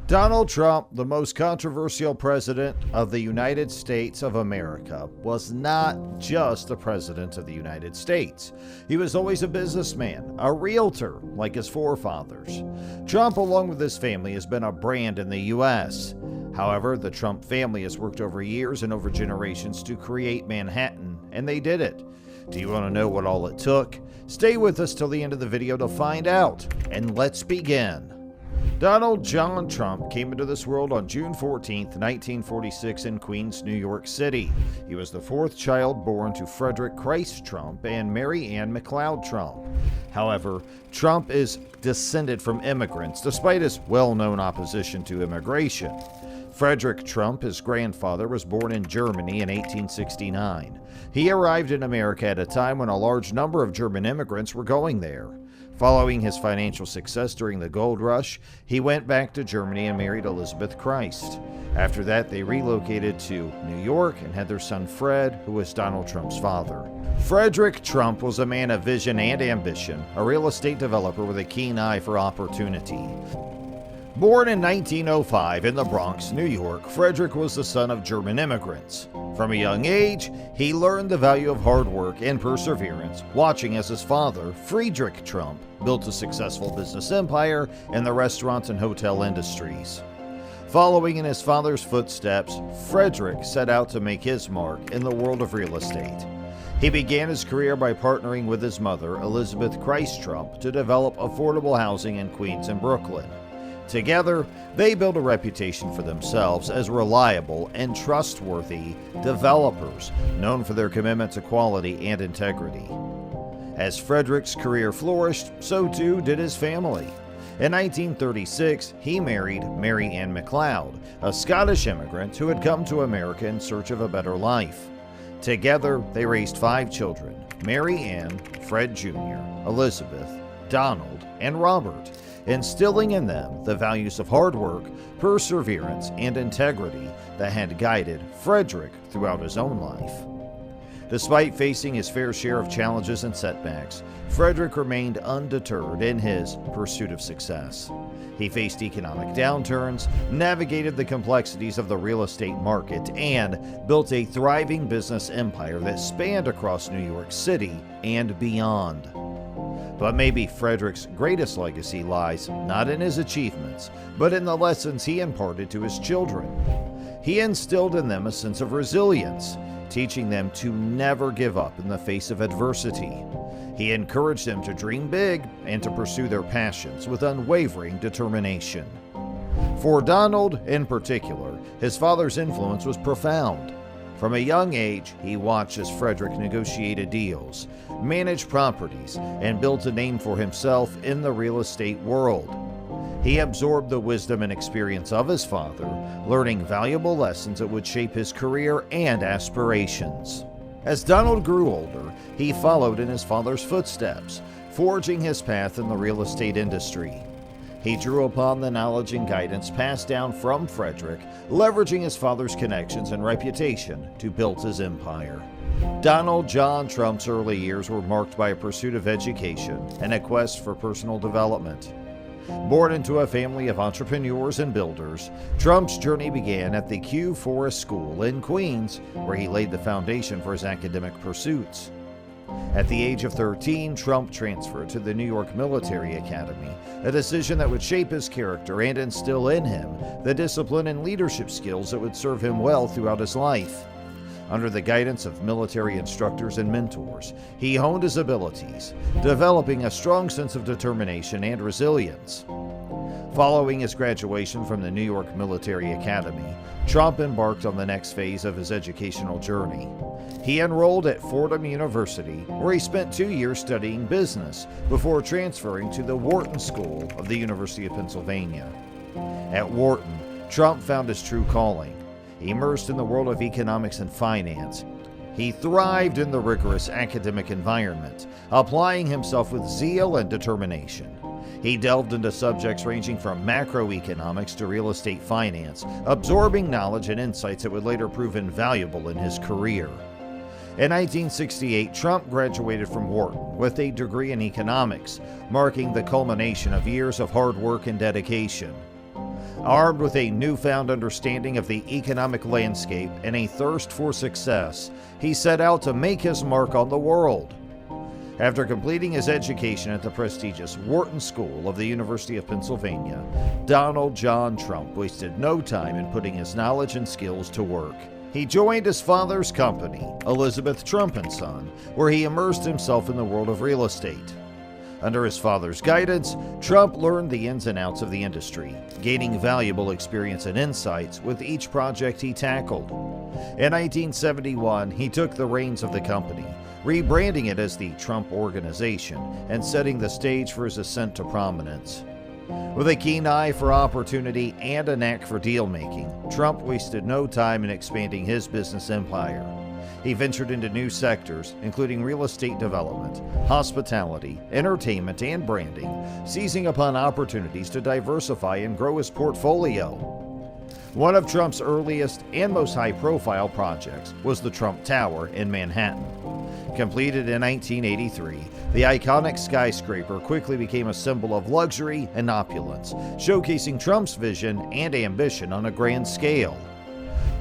Donald Trump, the most controversial president of the United States of America, was not just the president of the United States. He was always a businessman, a realtor, like his forefathers. Trump, along with his family, has been a brand in the U.S. However, the Trump family has worked over years and over generations to create Manhattan, and they did it. Do you want to know what all it took? Stay with us till the end of the video to find out, and let's begin. Donald John Trump came into this world on June 14, 1946 in Queens, New York City. He was the fourth child born to Frederick Trump and Mary Ann MacLeod Trump. However, Trump is descended from immigrants, despite his well-known opposition to immigration. Frederick Trump, his grandfather, was born in Germany in 1869. He arrived in America at a time when a large number of German immigrants were going there. Following his financial success during the gold rush, he went back to Germany and married Elizabeth Christ. After that, they relocated to New York and had their son Fred, who was Donald Trump's father. Frederick Trump was a man of vision and ambition, a real estate developer with a keen eye for opportunity. Born in 1905 in the Bronx, New York, Frederick was the son of German immigrants. From a young age, he learned the value of hard work and perseverance, watching as his father, Frederick Trump, built a successful business empire in the restaurant and hotel industries. Following in his father's footsteps, Frederick set out to make his mark in the world of real estate. He began his career by partnering with his mother, Elizabeth Christ Trump, to develop affordable housing in Queens and Brooklyn. Together, they built a reputation for themselves as reliable and trustworthy developers, known for their commitment to quality and integrity. As Frederick's career flourished, so too did his family. In 1936, he married Mary Ann MacLeod, a Scottish immigrant who had come to America in search of a better life. Together, they raised 5 children: Mary Ann, Fred Jr., Elizabeth, Donald, and Robert, instilling in them the values of hard work, perseverance, and integrity that had guided Frederick throughout his own life. Despite facing his fair share of challenges and setbacks, Frederick remained undeterred in his pursuit of success. He faced economic downturns, navigated the complexities of the real estate market, and built a thriving business empire that spanned across New York City and beyond. But maybe Frederick's greatest legacy lies not in his achievements, but in the lessons he imparted to his children. He instilled in them a sense of resilience, teaching them to never give up in the face of adversity. He encouraged them to dream big and to pursue their passions with unwavering determination. For Donald, in particular, his father's influence was profound. From a young age, he watched as Frederick negotiated deals, managed properties, and built a name for himself in the real estate world. He absorbed the wisdom and experience of his father, learning valuable lessons that would shape his career and aspirations. As Donald grew older, he followed in his father's footsteps, forging his path in the real estate industry. He drew upon the knowledge and guidance passed down from Frederick, leveraging his father's connections and reputation to build his empire. Donald John Trump's early years were marked by a pursuit of education and a quest for personal development. Born into a family of entrepreneurs and builders, Trump's journey began at the Kew-Forest School in Queens, where he laid the foundation for his academic pursuits. At the age of 13, Trump transferred to the New York Military Academy, a decision that would shape his character and instill in him the discipline and leadership skills that would serve him well throughout his life. Under the guidance of military instructors and mentors, he honed his abilities, developing a strong sense of determination and resilience. Following his graduation from the New York Military Academy, Trump embarked on the next phase of his educational journey. He enrolled at Fordham University, where he spent 2 years studying business before transferring to the Wharton School of the University of Pennsylvania. At Wharton, Trump found his true calling. Immersed in the world of economics and finance, he thrived in the rigorous academic environment, applying himself with zeal and determination. He delved into subjects ranging from macroeconomics to real estate finance, absorbing knowledge and insights that would later prove invaluable in his career. In 1968, Trump graduated from Wharton with a degree in economics, marking the culmination of years of hard work and dedication. Armed with a newfound understanding of the economic landscape and a thirst for success, he set out to make his mark on the world. After completing his education at the prestigious Wharton School of the University of Pennsylvania, Donald John Trump wasted no time in putting his knowledge and skills to work. He joined his father's company, Elizabeth Trump & Son, where he immersed himself in the world of real estate. Under his father's guidance, Trump learned the ins and outs of the industry, gaining valuable experience and insights with each project he tackled. In 1971, he took the reins of the company, rebranding it as the Trump Organization and setting the stage for his ascent to prominence. With a keen eye for opportunity and a knack for deal-making, Trump wasted no time in expanding his business empire. He ventured into new sectors, including real estate development, hospitality, entertainment, and branding, seizing upon opportunities to diversify and grow his portfolio. One of Trump's earliest and most high-profile projects was the Trump Tower in Manhattan. Completed in 1983, the iconic skyscraper quickly became a symbol of luxury and opulence, showcasing Trump's vision and ambition on a grand scale.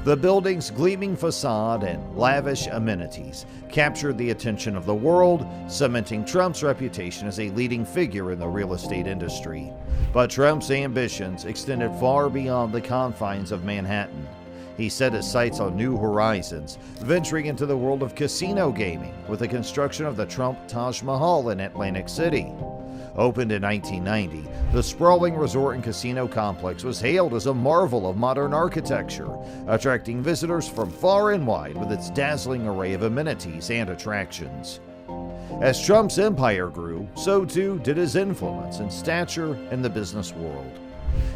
The building's gleaming facade and lavish amenities captured the attention of the world, cementing Trump's reputation as a leading figure in the real estate industry. But Trump's ambitions extended far beyond the confines of Manhattan. He set his sights on new horizons, venturing into the world of casino gaming with the construction of the Trump Taj Mahal in Atlantic City. Opened in 1990, the sprawling resort and casino complex was hailed as a marvel of modern architecture, attracting visitors from far and wide with its dazzling array of amenities and attractions. As Trump's empire grew, so too did his influence and stature in the business world.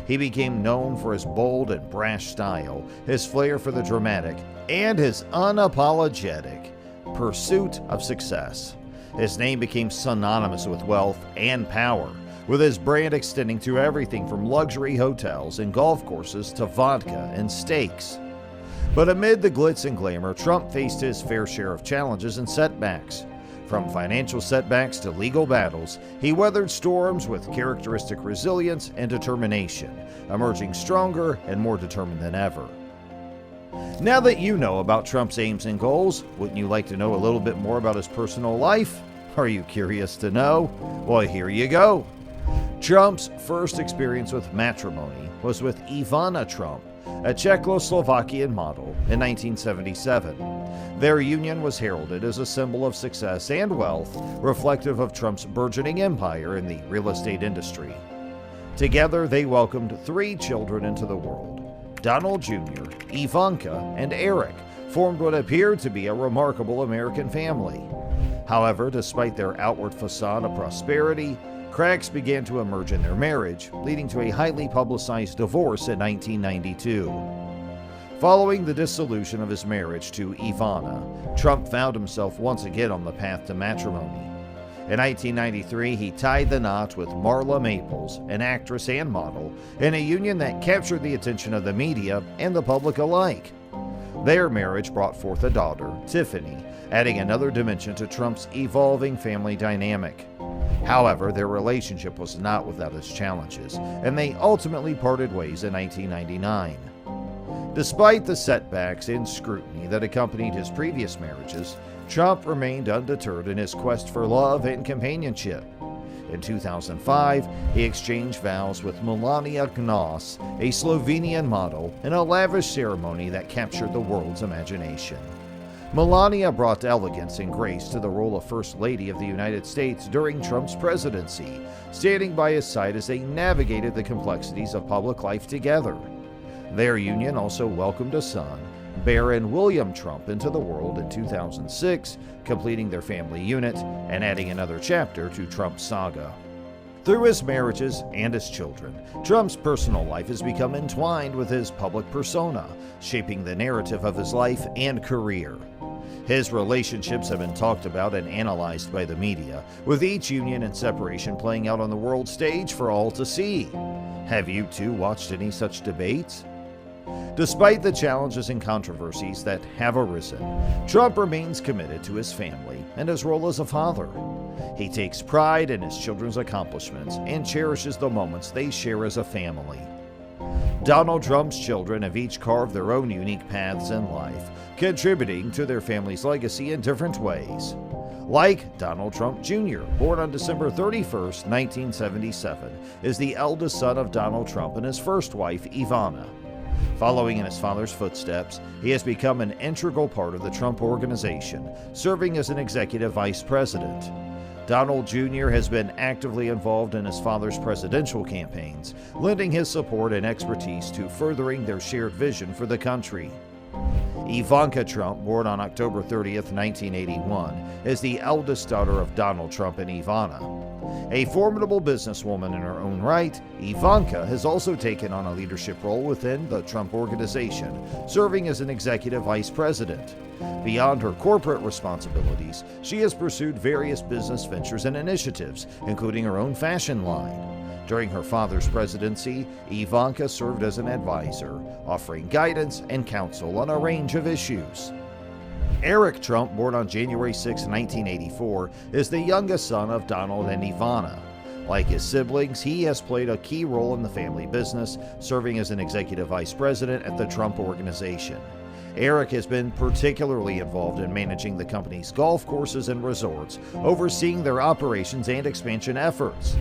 He became known for his bold and brash style, his flair for the dramatic, and his unapologetic pursuit of success. His name became synonymous with wealth and power, with his brand extending to everything from luxury hotels and golf courses to vodka and steaks. But amid the glitz and glamour, Trump faced his fair share of challenges and setbacks. From financial setbacks to legal battles, he weathered storms with characteristic resilience and determination, emerging stronger and more determined than ever. Now that you know about Trump's aims and goals, wouldn't you like to know a little bit more about his personal life? Are you curious to know? Well, here you go. Trump's first experience with matrimony was with Ivana Trump, a Czechoslovakian model, in 1977. Their union was heralded as a symbol of success and wealth, reflective of Trump's burgeoning empire in the real estate industry. Together, they welcomed 3 children into the world. Donald Jr., Ivanka, and Eric formed what appeared to be a remarkable American family. However, despite their outward facade of prosperity, cracks began to emerge in their marriage, leading to a highly publicized divorce in 1992. Following the dissolution of his marriage to Ivana, Trump found himself once again on the path to matrimony. In 1993, he tied the knot with Marla Maples, an actress and model, in a union that captured the attention of the media and the public alike. Their marriage brought forth a daughter, Tiffany, adding another dimension to Trump's evolving family dynamic. However, their relationship was not without its challenges, and they ultimately parted ways in 1999. Despite the setbacks and scrutiny that accompanied his previous marriages, Trump remained undeterred in his quest for love and companionship. In 2005, he exchanged vows with Melania Gnos, a Slovenian model, in a lavish ceremony that captured the world's imagination. Melania brought elegance and grace to the role of First Lady of the United States during Trump's presidency, standing by his side as they navigated the complexities of public life together. Their union also welcomed a son, Baron William Trump, into the world in 2006, completing their family unit and adding another chapter to Trump's saga. Through his marriages and his children, Trump's personal life has become entwined with his public persona, shaping the narrative of his life and career. His relationships have been talked about and analyzed by the media, with each union and separation playing out on the world stage for all to see. Have you too watched any such debates? Despite the challenges and controversies that have arisen, Trump remains committed to his family and his role as a father. He takes pride in his children's accomplishments and cherishes the moments they share as a family. Donald Trump's children have each carved their own unique paths in life, contributing to their family's legacy in different ways. Like Donald Trump Jr., born on December 31st, 1977, is the eldest son of Donald Trump and his first wife, Ivana. Following in his father's footsteps, he has become an integral part of the Trump Organization, serving as an executive vice president. Donald Jr. has been actively involved in his father's presidential campaigns, lending his support and expertise to furthering their shared vision for the country. Ivanka Trump, born on October 30th, 1981, is the eldest daughter of Donald Trump and Ivana. A formidable businesswoman in her own right, Ivanka has also taken on a leadership role within the Trump Organization, serving as an executive vice president. Beyond her corporate responsibilities, she has pursued various business ventures and initiatives, including her own fashion line. During her father's presidency, Ivanka served as an advisor, offering guidance and counsel on a range of issues. Eric Trump, born on January 6, 1984, is the youngest son of Donald and Ivana. Like his siblings, he has played a key role in the family business, serving as an executive vice president at the Trump Organization. Eric has been particularly involved in managing the company's golf courses and resorts, overseeing their operations and expansion efforts.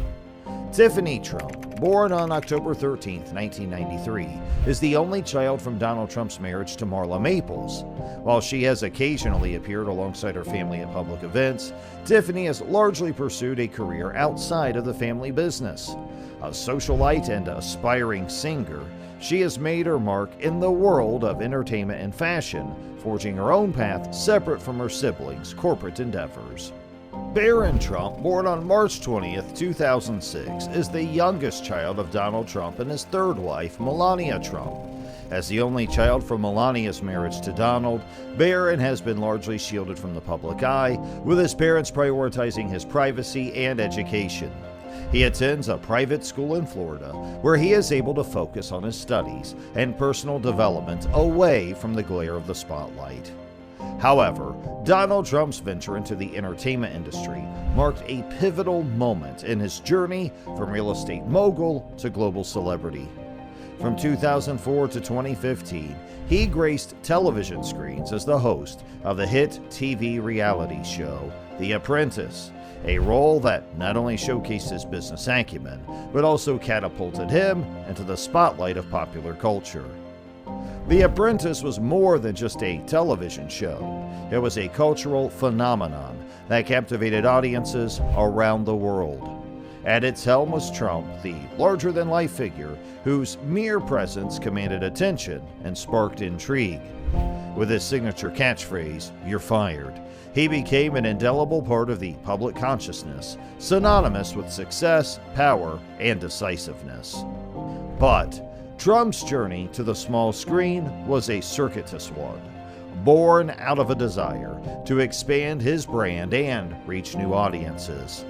Tiffany Trump, born on October 13, 1993, is the only child from Donald Trump's marriage to Marla Maples. While she has occasionally appeared alongside her family at public events, Tiffany has largely pursued a career outside of the family business. A socialite and aspiring singer, she has made her mark in the world of entertainment and fashion, forging her own path separate from her siblings' corporate endeavors. Barron Trump, born on March 20, 2006, is the youngest child of Donald Trump and his third wife, Melania Trump. As the only child from Melania's marriage to Donald, Barron has been largely shielded from the public eye, with his parents prioritizing his privacy and education. He attends a private school in Florida, where he is able to focus on his studies and personal development away from the glare of the spotlight. However, Donald Trump's venture into the entertainment industry marked a pivotal moment in his journey from real estate mogul to global celebrity. From 2004 to 2015, he graced television screens as the host of the hit TV reality show, The Apprentice, a role that not only showcased his business acumen, but also catapulted him into the spotlight of popular culture. The Apprentice was more than just a television show. It was a cultural phenomenon that captivated audiences around the world. At its helm was Trump, the larger-than-life figure whose mere presence commanded attention and sparked intrigue. With his signature catchphrase, "You're fired," he became an indelible part of the public consciousness, synonymous with success, power, and decisiveness. But Trump's journey to the small screen was a circuitous one, born out of a desire to expand his brand and reach new audiences.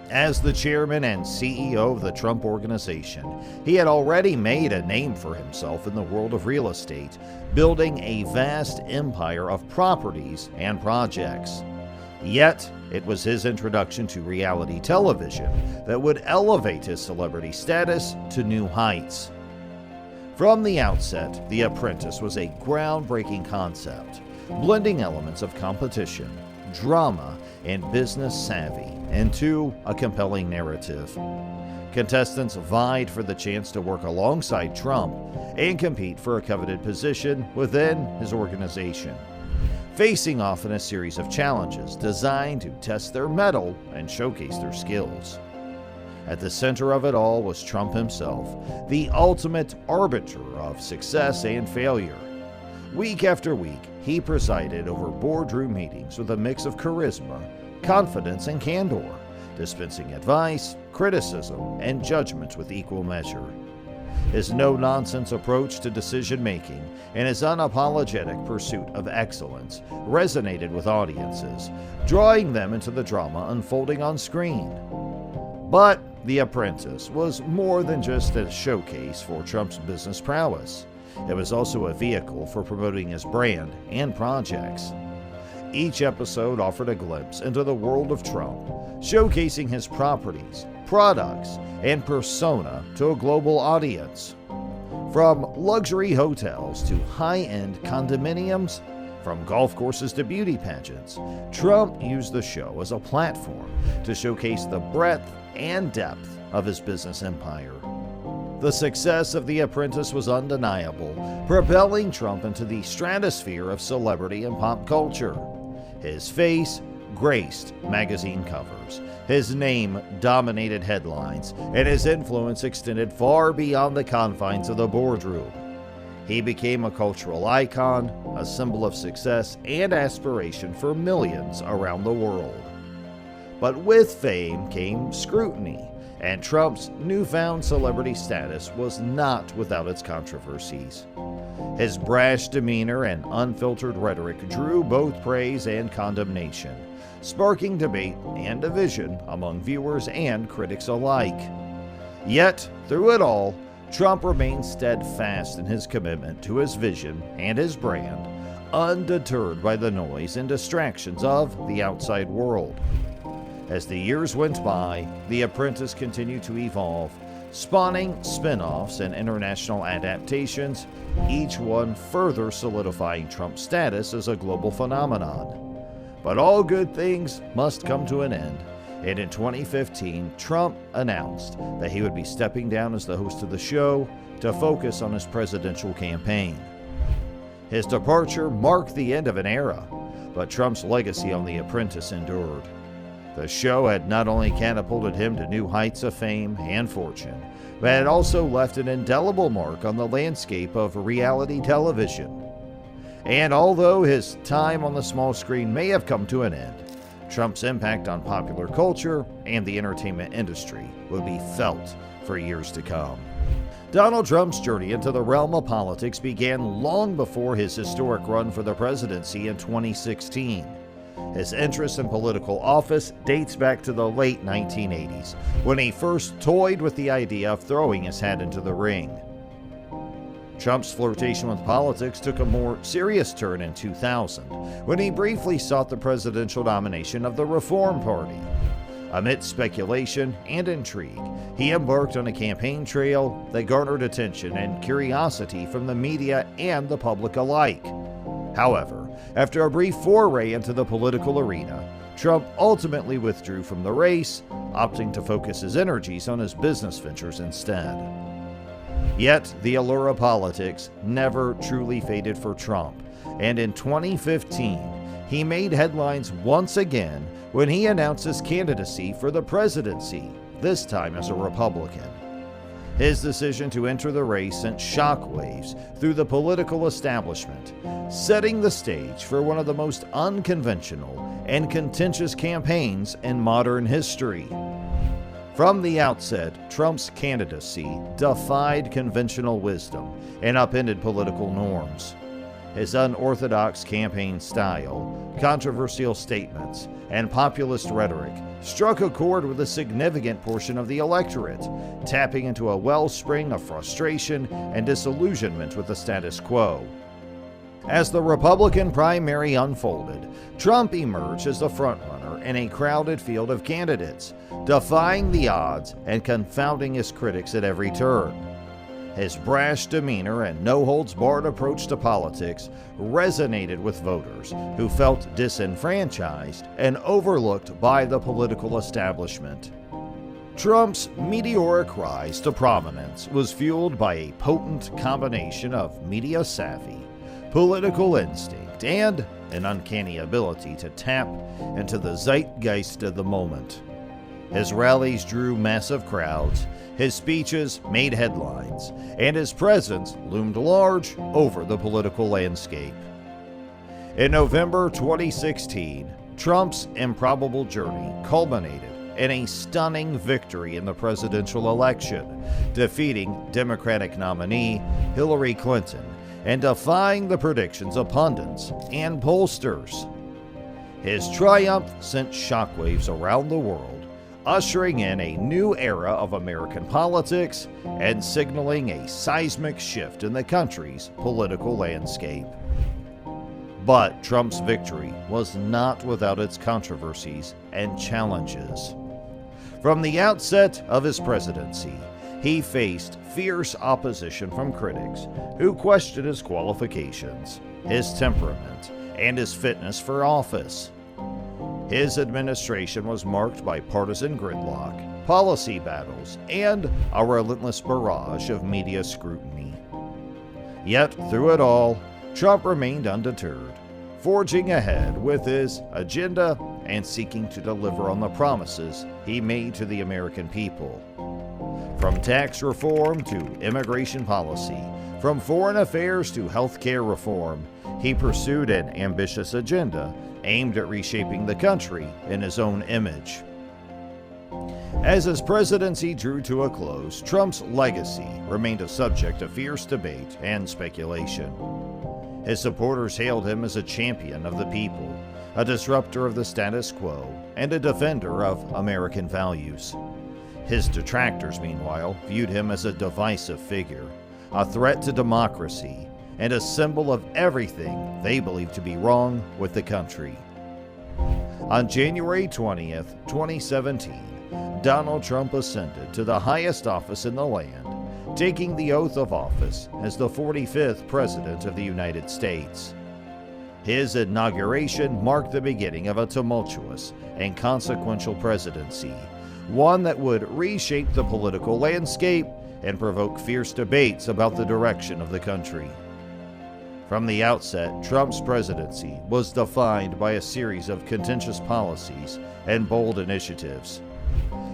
As the chairman and CEO of the Trump Organization, he had already made a name for himself in the world of real estate, building a vast empire of properties and projects. Yet, it was his introduction to reality television that would elevate his celebrity status to new heights. From the outset, The Apprentice was a groundbreaking concept, blending elements of competition, drama, and business savvy into a compelling narrative. Contestants vied for the chance to work alongside Trump and compete for a coveted position within his organization, facing off in a series of challenges designed to test their mettle and showcase their skills. At the center of it all was Trump himself, the ultimate arbiter of success and failure. Week after week, he presided over boardroom meetings with a mix of charisma, confidence, and candor, dispensing advice, criticism, and judgment with equal measure. His no-nonsense approach to decision-making and his unapologetic pursuit of excellence resonated with audiences, drawing them into the drama unfolding on screen. But The Apprentice was more than just a showcase for Trump's business prowess. It was also a vehicle for promoting his brand and projects. Each episode offered a glimpse into the world of Trump, showcasing his properties, products, and persona to a global audience. From luxury hotels to high-end condominiums, from golf courses to beauty pageants, Trump used the show as a platform to showcase the breadth and depth of his business empire. The success of The Apprentice was undeniable, propelling Trump into the stratosphere of celebrity and pop culture. His face graced magazine covers, his name dominated headlines, and his influence extended far beyond the confines of the boardroom. He became a cultural icon, a symbol of success and aspiration for millions around the world. But with fame came scrutiny, and Trump's newfound celebrity status was not without its controversies. His brash demeanor and unfiltered rhetoric drew both praise and condemnation, sparking debate and division among viewers and critics alike. Yet, through it all, Trump remained steadfast in his commitment to his vision and his brand, undeterred by the noise and distractions of the outside world. As the years went by, The Apprentice continued to evolve, spawning spin-offs and international adaptations, each one further solidifying Trump's status as a global phenomenon. But all good things must come to an end, and in 2015, Trump announced that he would be stepping down as the host of the show to focus on his presidential campaign. His departure marked the end of an era, but Trump's legacy on The Apprentice endured. The show had not only catapulted him to new heights of fame and fortune, but had also left an indelible mark on the landscape of reality television. And although his time on the small screen may have come to an end, Trump's impact on popular culture and the entertainment industry would be felt for years to come. Donald Trump's journey into the realm of politics began long before his historic run for the presidency in 2016. His interest in political office dates back to the late 1980s, when he first toyed with the idea of throwing his hat into the ring. Trump's flirtation with politics took a more serious turn in 2000, when he briefly sought the presidential nomination of the Reform Party. Amid speculation and intrigue, he embarked on a campaign trail that garnered attention and curiosity from the media and the public alike. However, after a brief foray into the political arena, Trump ultimately withdrew from the race, opting to focus his energies on his business ventures instead. Yet, the allure of politics never truly faded for Trump, and in 2015, he made headlines once again when he announced his candidacy for the presidency, this time as a Republican. His decision to enter the race sent shockwaves through the political establishment, setting the stage for one of the most unconventional and contentious campaigns in modern history. From the outset, Trump's candidacy defied conventional wisdom and upended political norms. His unorthodox campaign style, controversial statements, and populist rhetoric struck a chord with a significant portion of the electorate, tapping into a wellspring of frustration and disillusionment with the status quo. As the Republican primary unfolded, Trump emerged as the frontrunner in a crowded field of candidates, defying the odds and confounding his critics at every turn. His brash demeanor and no-holds-barred approach to politics resonated with voters who felt disenfranchised and overlooked by the political establishment. Trump's meteoric rise to prominence was fueled by a potent combination of media savvy, political instinct, and an uncanny ability to tap into the zeitgeist of the moment. His rallies drew massive crowds, his speeches made headlines, and his presence loomed large over the political landscape. In November 2016, Trump's improbable journey culminated in a stunning victory in the presidential election, defeating Democratic nominee Hillary Clinton and defying the predictions of pundits and pollsters. His triumph sent shockwaves around the world, ushering in a new era of American politics and signaling a seismic shift in the country's political landscape. But Trump's victory was not without its controversies and challenges. From the outset of his presidency, he faced fierce opposition from critics who questioned his qualifications, his temperament, and his fitness for office. His administration was marked by partisan gridlock, policy battles, and a relentless barrage of media scrutiny. Yet, through it all, Trump remained undeterred, forging ahead with his agenda and seeking to deliver on the promises he made to the American people. From tax reform to immigration policy, from foreign affairs to healthcare reform, he pursued an ambitious agenda aimed at reshaping the country in his own image. As his presidency drew to a close, Trump's legacy remained a subject of fierce debate and speculation. His supporters hailed him as a champion of the people, a disruptor of the status quo, and a defender of American values. His detractors, meanwhile, viewed him as a divisive figure, a threat to democracy, and a symbol of everything they believed to be wrong with the country. On January 20th, 2017, Donald Trump ascended to the highest office in the land, taking the oath of office as the 45th President of the United States. His inauguration marked the beginning of a tumultuous and consequential presidency, one that would reshape the political landscape and provoke fierce debates about the direction of the country. From the outset, Trump's presidency was defined by a series of contentious policies and bold initiatives.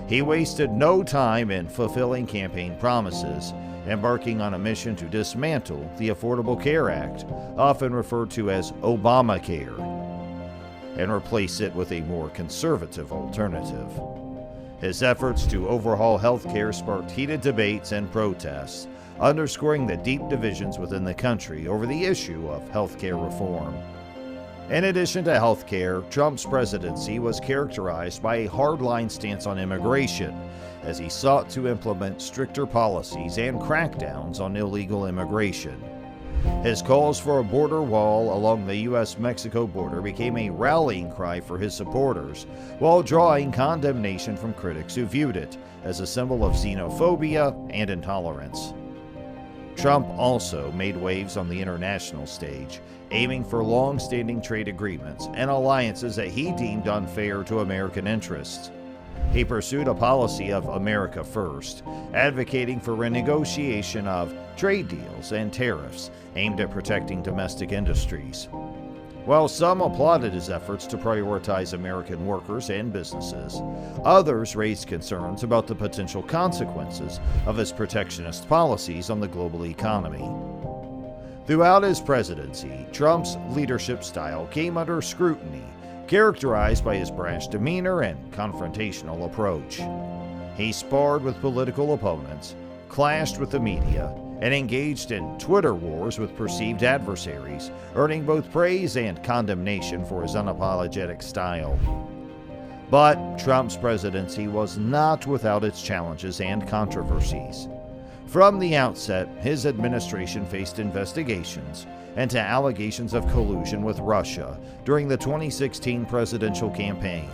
He wasted no time in fulfilling campaign promises, embarking on a mission to dismantle the Affordable Care Act, often referred to as Obamacare, and replace it with a more conservative alternative. His efforts to overhaul healthcare sparked heated debates and protests, underscoring the deep divisions within the country over the issue of healthcare reform. In addition to healthcare, Trump's presidency was characterized by a hardline stance on immigration, as he sought to implement stricter policies and crackdowns on illegal immigration. His calls for a border wall along the U.S.-Mexico border became a rallying cry for his supporters, while drawing condemnation from critics who viewed it as a symbol of xenophobia and intolerance. Trump also made waves on the international stage, aiming for long-standing trade agreements and alliances that he deemed unfair to American interests. He pursued a policy of America First, advocating for renegotiation of trade deals and tariffs aimed at protecting domestic industries. While some applauded his efforts to prioritize American workers and businesses, others raised concerns about the potential consequences of his protectionist policies on the global economy. Throughout his presidency, Trump's leadership style came under scrutiny, characterized by his brash demeanor and confrontational approach. He sparred with political opponents, clashed with the media, and engaged in Twitter wars with perceived adversaries, earning both praise and condemnation for his unapologetic style. But Trump's presidency was not without its challenges and controversies. From the outset, his administration faced investigations into allegations of collusion with Russia during the 2016 presidential campaign,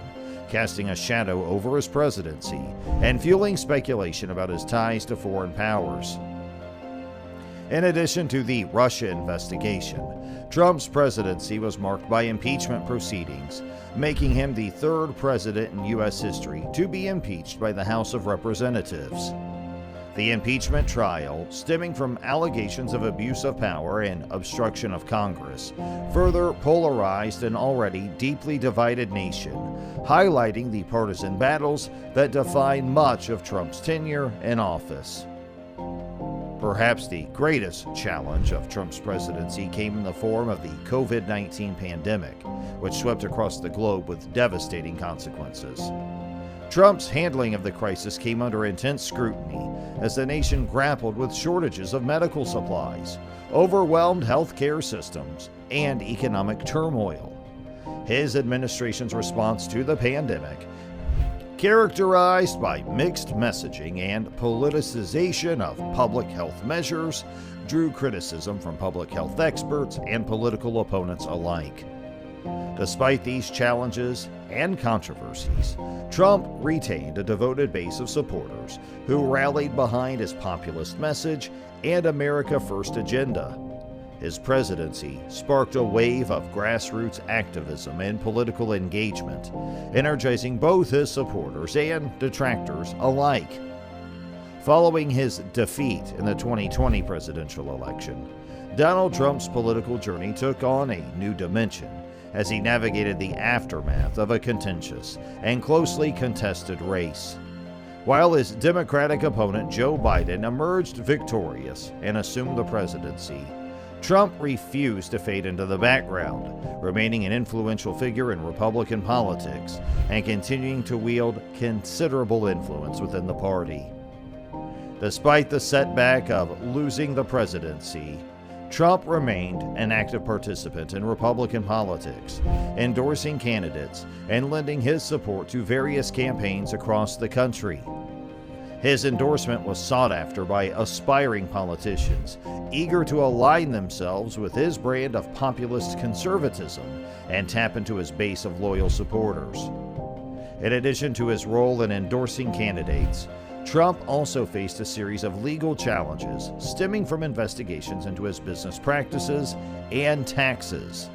casting a shadow over his presidency and fueling speculation about his ties to foreign powers. In addition to the Russia investigation, Trump's presidency was marked by impeachment proceedings, making him the third president in U.S. history to be impeached by the House of Representatives. The impeachment trial, stemming from allegations of abuse of power and obstruction of Congress, further polarized an already deeply divided nation, highlighting the partisan battles that define much of Trump's tenure in office. Perhaps the greatest challenge of Trump's presidency came in the form of the COVID-19 pandemic, which swept across the globe with devastating consequences. Trump's handling of the crisis came under intense scrutiny as the nation grappled with shortages of medical supplies, overwhelmed healthcare systems, and economic turmoil. His administration's response to the pandemic, characterized by mixed messaging and politicization of public health measures, drew criticism from public health experts and political opponents alike. Despite these challenges and controversies, Trump retained a devoted base of supporters who rallied behind his populist message and America First agenda. His presidency sparked a wave of grassroots activism and political engagement, energizing both his supporters and detractors alike. Following his defeat in the 2020 presidential election, Donald Trump's political journey took on a new dimension as he navigated the aftermath of a contentious and closely contested race. While his Democratic opponent Joe Biden emerged victorious and assumed the presidency, Trump refused to fade into the background, remaining an influential figure in Republican politics and continuing to wield considerable influence within the party. Despite the setback of losing the presidency, Trump remained an active participant in Republican politics, endorsing candidates and lending his support to various campaigns across the country. His endorsement was sought after by aspiring politicians, eager to align themselves with his brand of populist conservatism and tap into his base of loyal supporters. In addition to his role in endorsing candidates, Trump also faced a series of legal challenges stemming from investigations into his business practices and taxes.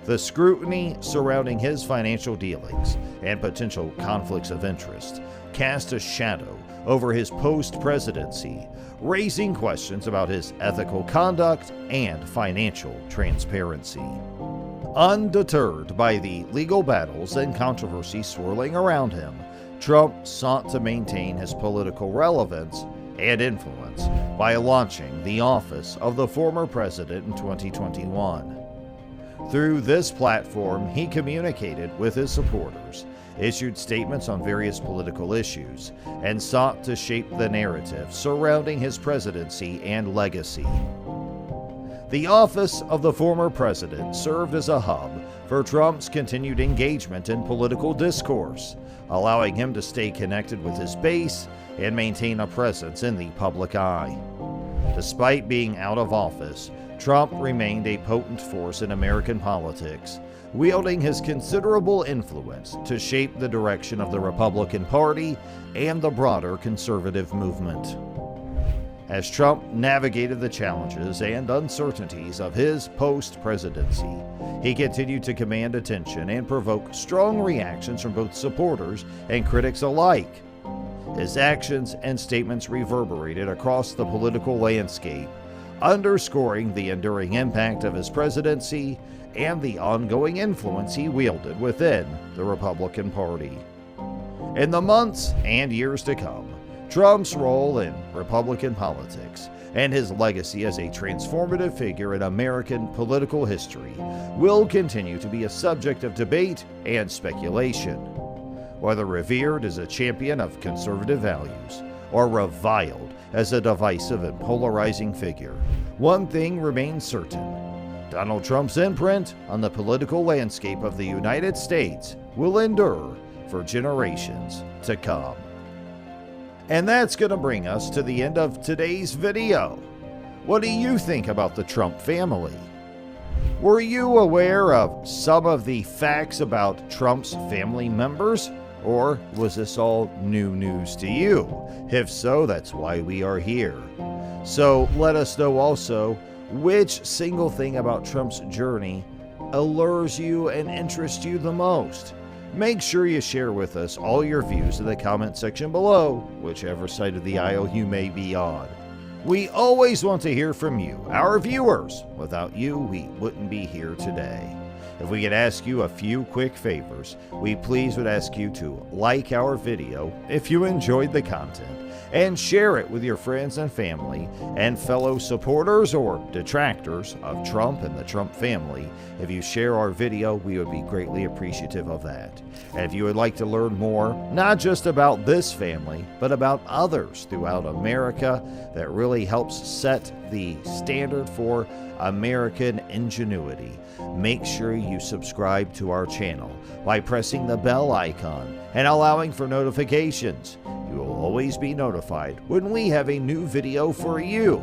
The scrutiny surrounding his financial dealings and potential conflicts of interest cast a shadow over his post-presidency, raising questions about his ethical conduct and financial transparency. Undeterred by the legal battles and controversy swirling around him, Trump sought to maintain his political relevance and influence by launching the office of the former president in 2021. Through this platform, he communicated with his supporters, issued statements on various political issues, and sought to shape the narrative surrounding his presidency and legacy. The office of the former president served as a hub for Trump's continued engagement in political discourse, allowing him to stay connected with his base and maintain a presence in the public eye. Despite being out of office, Trump remained a potent force in American politics, wielding his considerable influence to shape the direction of the Republican Party and the broader conservative movement. As Trump navigated the challenges and uncertainties of his post-presidency, he continued to command attention and provoke strong reactions from both supporters and critics alike. His actions and statements reverberated across the political landscape, underscoring the enduring impact of his presidency and the ongoing influence he wielded within the Republican Party. In the months and years to come, Trump's role in Republican politics and his legacy as a transformative figure in American political history will continue to be a subject of debate and speculation. Whether revered as a champion of conservative values or reviled as a divisive and polarizing figure, one thing remains certain: Donald Trump's imprint on the political landscape of the United States will endure for generations to come. And that's going to bring us to the end of today's video. What do you think about the Trump family? Were you aware of some of the facts about Trump's family members? Or was this all new news to you? If so, that's why we are here. So let us know also which single thing about Trump's journey allures you and interests you the most. Make sure you share with us all your views in the comment section below, whichever side of the aisle you may be on. We always want to hear from you, our viewers. Without you, we wouldn't be here today. If we could ask you a few quick favors, we please would ask you to like our video if you enjoyed the content, and share it with your friends and family and fellow supporters or detractors of Trump and the Trump family. If you share our video, we would be greatly appreciative of that. And if you would like to learn more, not just about this family, but about others throughout America that really helps set the standard for American ingenuity, make sure you subscribe to our channel by pressing the bell icon and allowing for notifications. You will always be notified when we have a new video for you.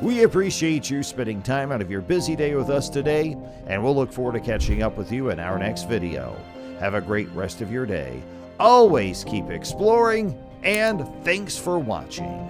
We appreciate you spending time out of your busy day with us today, and we'll look forward to catching up with you in our next video. Have a great rest of your day. Always keep exploring, and thanks for watching.